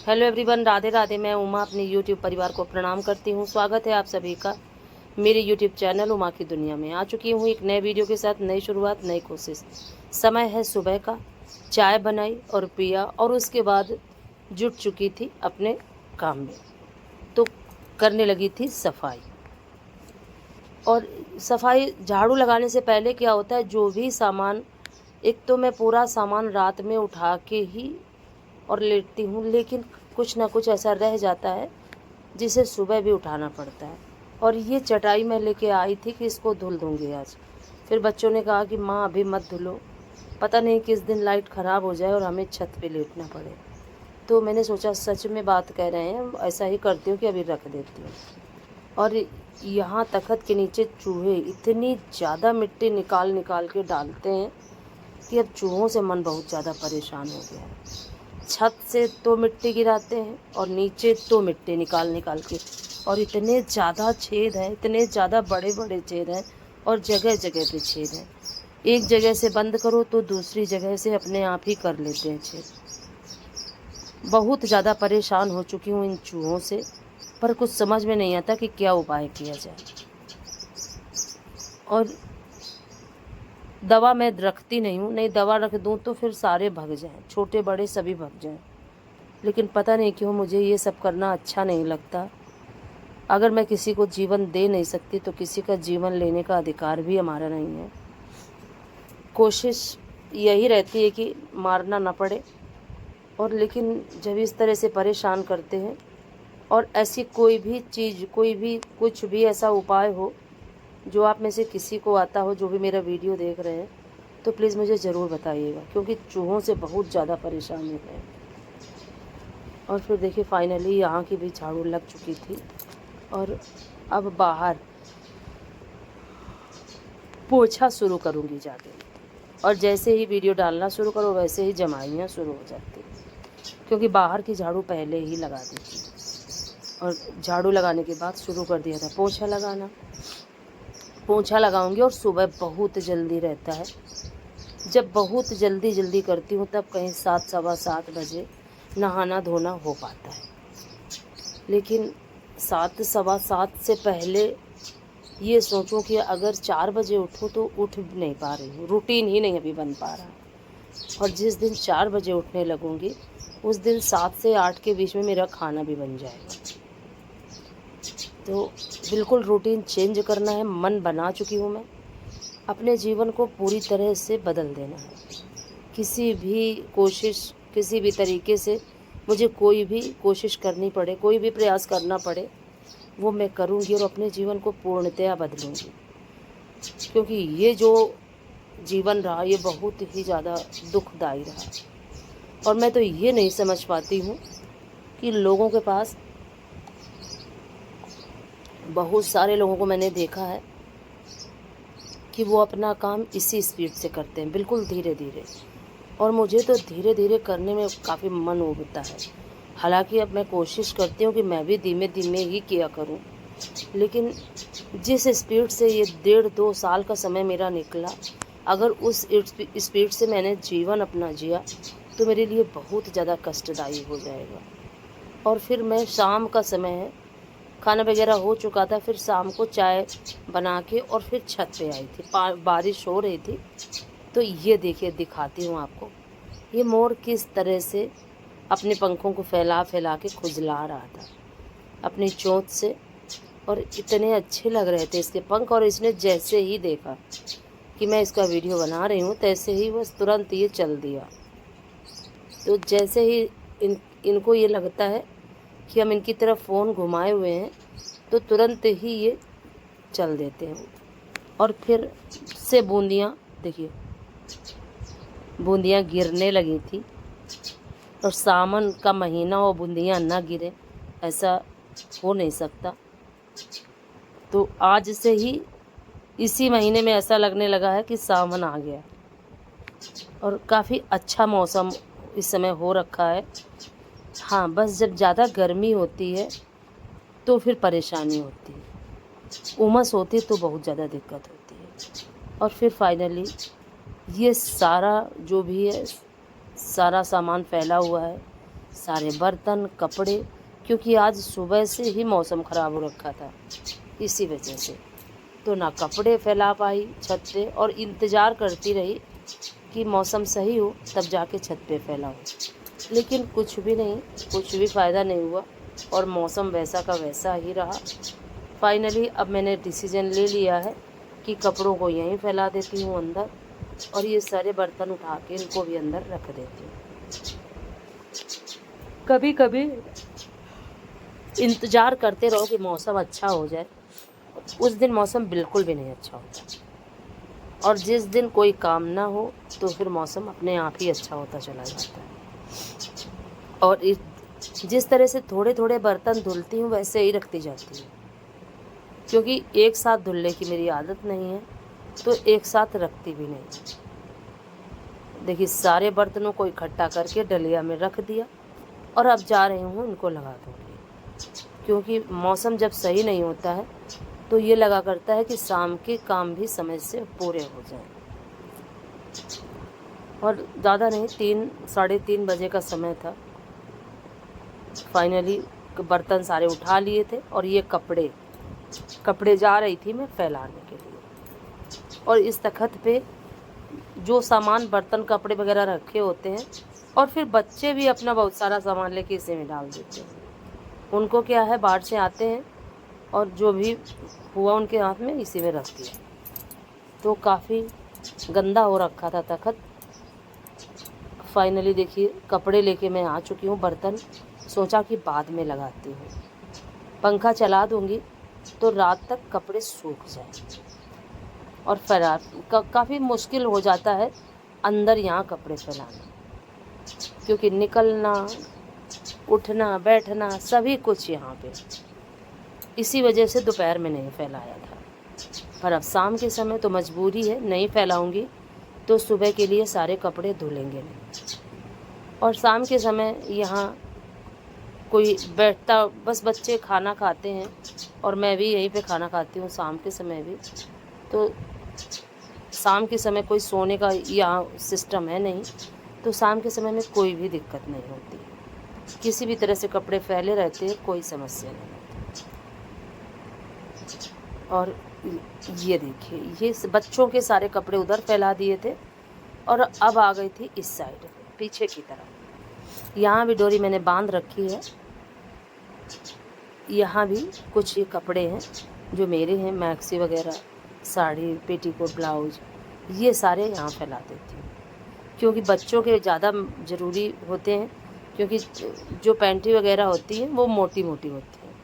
Hello everyone, Radhe Radhe. मैं उमा अपने YouTube परिवार को प्रणाम करती हूँ। स्वागत है आप सभी का मेरे यूट्यूब चैनल उमा की दुनिया में। आ चुकी हूँ एक नए वीडियो के साथ। नई शुरुआत, नई कोशिश। समय है सुबह का। चाय बनाई और पिया और उसके बाद जुट चुकी थी अपने काम में, तो करने लगी थी सफाई। और सफाई झाड़ू लगाने से पहले क्या होता है, जो भी सामान, एक तो मैं पूरा सामान रात में उठा के ही और लेटती हूँ, लेकिन कुछ ना कुछ ऐसा रह जाता है जिसे सुबह भी उठाना पड़ता है। और ये चटाई मैं लेके आई थी कि इसको धुल दूँगी आज। फिर बच्चों ने कहा कि माँ अभी मत धुलो, पता नहीं किस दिन लाइट ख़राब हो जाए और हमें छत पे लेटना पड़े। तो मैंने सोचा सच में बात कह रहे हैं, ऐसा ही करती हूँ कि अभी रख देती हूँ। और यहाँ तख़्त के नीचे चूहे इतनी ज़्यादा मिट्टी निकाल निकाल के डालते हैं कि अब चूहों से मन बहुत ज़्यादा परेशान हो गया है। छत से तो मिट्टी गिराते हैं और नीचे तो मिट्टी निकाल निकाल के, और इतने ज़्यादा छेद हैं, इतने ज़्यादा बड़े बड़े छेद हैं और जगह जगह पे छेद हैं। एक जगह से बंद करो तो दूसरी जगह से अपने आप ही कर लेते हैं छेद। बहुत ज़्यादा परेशान हो चुकी हूँ इन चूहों से, पर कुछ समझ में नहीं आता कि क्या उपाय किया जाए। और दवा मैं रखती नहीं हूँ, नहीं दवा रख दूँ तो फिर सारे भग जाएं, छोटे बड़े सभी भग जाएं। लेकिन पता नहीं क्यों मुझे ये सब करना अच्छा नहीं लगता। अगर मैं किसी को जीवन दे नहीं सकती तो किसी का जीवन लेने का अधिकार भी हमारा नहीं है। कोशिश यही रहती है कि मारना ना पड़े। और लेकिन जब इस तरह से परेशान करते हैं, और ऐसी कोई भी चीज़, कोई भी कुछ भी ऐसा उपाय हो जो आप में से किसी को आता हो, जो भी मेरा वीडियो देख रहे हैं, तो प्लीज़ मुझे ज़रूर बताइएगा, क्योंकि चूहों से बहुत ज़्यादा परेशानी है। और फिर देखिए फाइनली यहाँ की भी झाड़ू लग चुकी थी और अब बाहर पोछा शुरू करूँगी जाके। और जैसे ही वीडियो डालना शुरू करो वैसे ही जमाइयाँ शुरू हो जाती, क्योंकि बाहर की झाड़ू पहले ही लगा दी थी। और झाड़ू लगाने के बाद शुरू कर दिया था पोछा लगाना। पोछा लगाऊंगी और सुबह बहुत जल्दी रहता है। जब बहुत जल्दी जल्दी करती हूँ तब कहीं 7 सवा 7 बजे नहाना धोना हो पाता है। लेकिन 7 सवा 7 से पहले ये सोचूं कि अगर 4 बजे उठूँ तो उठ नहीं पा रही हूँ। रूटीन ही नहीं अभी बन पा रहा। और जिस दिन 4 बजे उठने लगूंगी उस दिन 7 से 8 के बीच में मेरा खाना भी बन जाएगा। तो बिल्कुल रूटीन चेंज करना है, मन बना चुकी हूँ मैं। अपने जीवन को पूरी तरह से बदल देना है। किसी भी कोशिश, किसी भी तरीके से मुझे कोई भी कोशिश करनी पड़े, कोई भी प्रयास करना पड़े, वो मैं करूँगी और अपने जीवन को पूर्णतया बदलूँगी। क्योंकि ये जो जीवन रहा ये बहुत ही ज़्यादा दुखदायी रहा। और मैं तो ये नहीं समझ पाती हूँ कि लोगों के पास, बहुत सारे लोगों को मैंने देखा है कि वो अपना काम इसी स्पीड से करते हैं, बिल्कुल धीरे धीरे। और मुझे तो धीरे धीरे करने में काफ़ी मन उबता है। हालांकि अब मैं कोशिश करती हूँ कि मैं भी धीमे धीमे ही किया करूँ, लेकिन जिस स्पीड से ये 1.5-2 साल का समय मेरा निकला, अगर उस स्पीड से मैंने जीवन अपना जिया तो मेरे लिए बहुत ज़्यादा कष्टदायी हो जाएगा। और फिर मैं, शाम का समय है, खाना वगैरह हो चुका था, फिर शाम को चाय बना के और फिर छत पे आई थी। बारिश हो रही थी। तो ये देखिए, दिखाती हूँ आपको, ये मोर किस तरह से अपने पंखों को फैला फैला के खुजला रहा था अपनी चोंच से। और इतने अच्छे लग रहे थे इसके पंख। और इसने जैसे ही देखा कि मैं इसका वीडियो बना रही हूँ, तैसे ही बस तुरंत ये चल दिया। तो जैसे ही इनको ये लगता है कि हम इनकी तरफ फ़ोन घुमाए हुए हैं, तो तुरंत ही ये चल देते हैं। और फिर से बूंदियाँ, देखिए बूंदियाँ गिरने लगी थी। और सावन का महीना और बूंदियाँ ना गिरे, ऐसा हो नहीं सकता। तो आज से ही इसी महीने में ऐसा लगने लगा है कि सावन आ गया। और काफ़ी अच्छा मौसम इस समय हो रखा है। हाँ, बस जब ज़्यादा गर्मी होती है तो फिर परेशानी होती है, उमस होती है तो बहुत ज़्यादा दिक्कत होती है। और फिर फाइनली ये सारा जो भी है, सारा सामान फैला हुआ है, सारे बर्तन कपड़े, क्योंकि आज सुबह से ही मौसम ख़राब हो रखा था, इसी वजह से तो ना कपड़े फैला पाई छत पे, और इंतज़ार करती रही कि मौसम सही हो तब जाके छत पे फैलाऊँ। लेकिन कुछ भी नहीं, कुछ भी फ़ायदा नहीं हुआ और मौसम वैसा का वैसा ही रहा। फाइनली अब मैंने डिसीजन ले लिया है कि कपड़ों को यहीं फैला देती हूँ अंदर, और ये सारे बर्तन उठा के इनको भी अंदर रख देती हूँ। कभी कभी इंतज़ार करते रहो कि मौसम अच्छा हो जाए, उस दिन मौसम बिल्कुल भी नहीं अच्छा होता, और जिस दिन कोई काम ना हो तो फिर मौसम अपने आप ही अच्छा होता चला जाता है। और जिस तरह से थोड़े थोड़े बर्तन धुलती हूँ वैसे ही रखती जाती हूँ, क्योंकि एक साथ धुलने की मेरी आदत नहीं है, तो एक साथ रखती भी नहीं। देखिए सारे बर्तनों को इकट्ठा करके डलिया में रख दिया, और अब जा रही हूँ इनको लगा दूँगी, क्योंकि मौसम जब सही नहीं होता है तो ये लगा करता है कि शाम के काम भी समय से पूरे हो जाएं। और ज़्यादा नहीं, 3 साढ़े 3 बजे का समय था। फाइनली बर्तन सारे उठा लिए थे, और ये कपड़े जा रही थी मैं फैलाने के लिए। और इस तख्त पे जो सामान बर्तन कपड़े वगैरह रखे होते हैं, और फिर बच्चे भी अपना बहुत सारा सामान लेके इसी में डाल देते हैं। उनको क्या है, बाहर से आते हैं और जो भी हुआ उनके हाथ में इसी में रख दिया, तो काफ़ी गंदा हो रखा था तख्त। फाइनली देखिए कपड़े लेके मैं आ चुकी हूँ, बर्तन सोचा कि बाद में लगाती हूँ, पंखा चला दूँगी तो रात तक कपड़े सूख जाए। और काफ़ी मुश्किल हो जाता है अंदर यहाँ कपड़े फैलाना, क्योंकि निकलना उठना बैठना सभी कुछ यहाँ पे, इसी वजह से दोपहर में नहीं फैलाया था। पर अब शाम के समय तो मजबूरी है, नहीं फैलाऊंगी तो सुबह के लिए सारे कपड़े धुलेंगे नहीं। और शाम के समय यहाँ कोई बैठता, बस बच्चे खाना खाते हैं और मैं भी यहीं पे खाना खाती हूँ शाम के समय भी, तो शाम के समय कोई सोने का यहाँ सिस्टम है नहीं, तो शाम के समय में कोई भी दिक्कत नहीं होती, किसी भी तरह से कपड़े फैले रहते हैं, कोई समस्या नहीं होती। और ये देखिए, ये बच्चों के सारे कपड़े उधर फैला दिए थे, और अब आ गई थी इस साइड पीछे की तरफ। यहाँ भी डोरी मैंने बांध रखी है, यहाँ भी कुछ ये कपड़े हैं जो मेरे हैं, मैक्सी वगैरह, साड़ी, पेटीकोट, ब्लाउज, ये सारे यहाँ फैला देती हूँ, क्योंकि बच्चों के ज़्यादा ज़रूरी होते हैं, क्योंकि जो पैंटी वगैरह होती है वो मोटी मोटी होती है।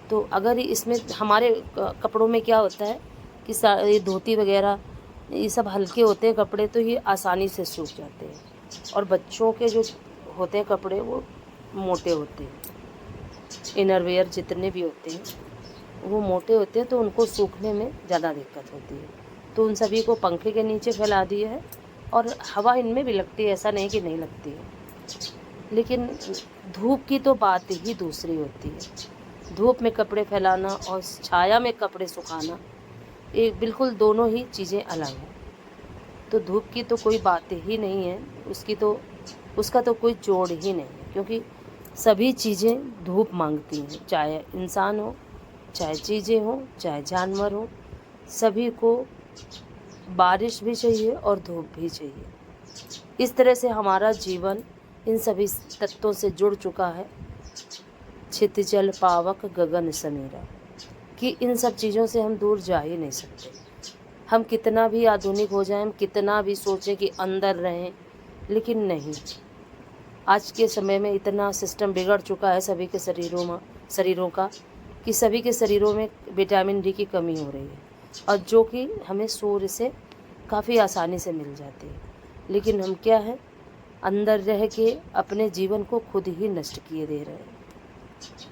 तो अगर इसमें हमारे कपड़ों में क्या होता है कि ये धोती वगैरह ये सब हल्के होते हैं कपड़े, तो ये आसानी से सूख जाते हैं, और बच्चों के जो होते हैं कपड़े वो मोटे होते हैं, इनरवेयर जितने भी होते हैं वो मोटे होते हैं, तो उनको सूखने में ज़्यादा दिक्कत होती है। तो उन सभी को पंखे के नीचे फैला दिए है, और हवा इनमें भी लगती है, ऐसा नहीं कि नहीं लगती है, लेकिन धूप की तो बात ही दूसरी होती है। धूप में कपड़े फैलाना और छाया में कपड़े सुखाना, एक बिल्कुल दोनों ही चीज़ें अलग हैं। तो धूप की तो कोई बात ही नहीं है, उसका तो कोई जोड़ ही नहीं है, क्योंकि सभी चीज़ें धूप मांगती हैं, चाहे इंसान हो, चाहे चीज़ें हो, चाहे जानवर हो, सभी को बारिश भी चाहिए और धूप भी चाहिए। इस तरह से हमारा जीवन इन सभी तत्वों से जुड़ चुका है, छित जल पावक गगन समीरा, कि इन सब चीज़ों से हम दूर जा ही नहीं सकते। हम कितना भी आधुनिक हो जाएं, हम कितना भी सोचें कि अंदर रहें, लेकिन नहीं। आज के समय में इतना सिस्टम बिगड़ चुका है सभी के शरीरों का, कि सभी के शरीरों में विटामिन डी की कमी हो रही है, और जो कि हमें सूर्य से काफ़ी आसानी से मिल जाती है। लेकिन हम क्या है, अंदर रह के अपने जीवन को खुद ही नष्ट किए दे रहे हैं।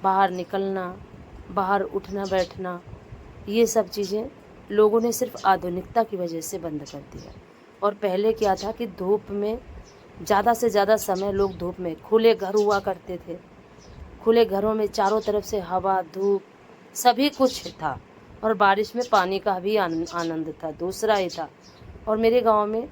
बाहर निकलना, बाहर उठना बैठना, ये सब चीज़ें लोगों ने सिर्फ आधुनिकता की वजह से बंद कर दिया। और पहले क्या था कि धूप में ज़्यादा से ज़्यादा समय लोग धूप में, खुले घर हुआ करते थे, खुले घरों में चारों तरफ से हवा धूप सभी कुछ था, और बारिश में पानी का भी आनंद था, दूसरा ही था। और मेरे गांव में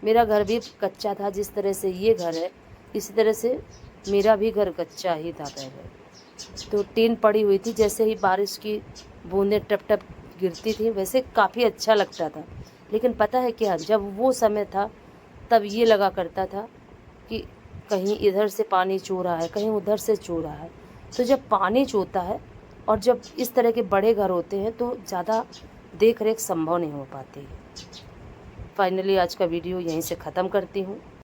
मेरा घर भी कच्चा था, जिस तरह से ये घर है इसी तरह से मेरा भी घर कच्चा ही था पहले, तो टीन पड़ी हुई थी। जैसे ही बारिश की बूंदें टप टप गिरती थी वैसे काफ़ी अच्छा लगता था। लेकिन पता है क्या, जब वो समय था तब ये लगा करता था कि कहीं इधर से पानी चू रहा है, कहीं उधर से चू रहा है। तो जब पानी चूता है और जब इस तरह के बड़े घर होते हैं तो ज़्यादा देख रेख संभव नहीं हो पाती है। फाइनली आज का वीडियो यहीं से ख़त्म करती हूँ।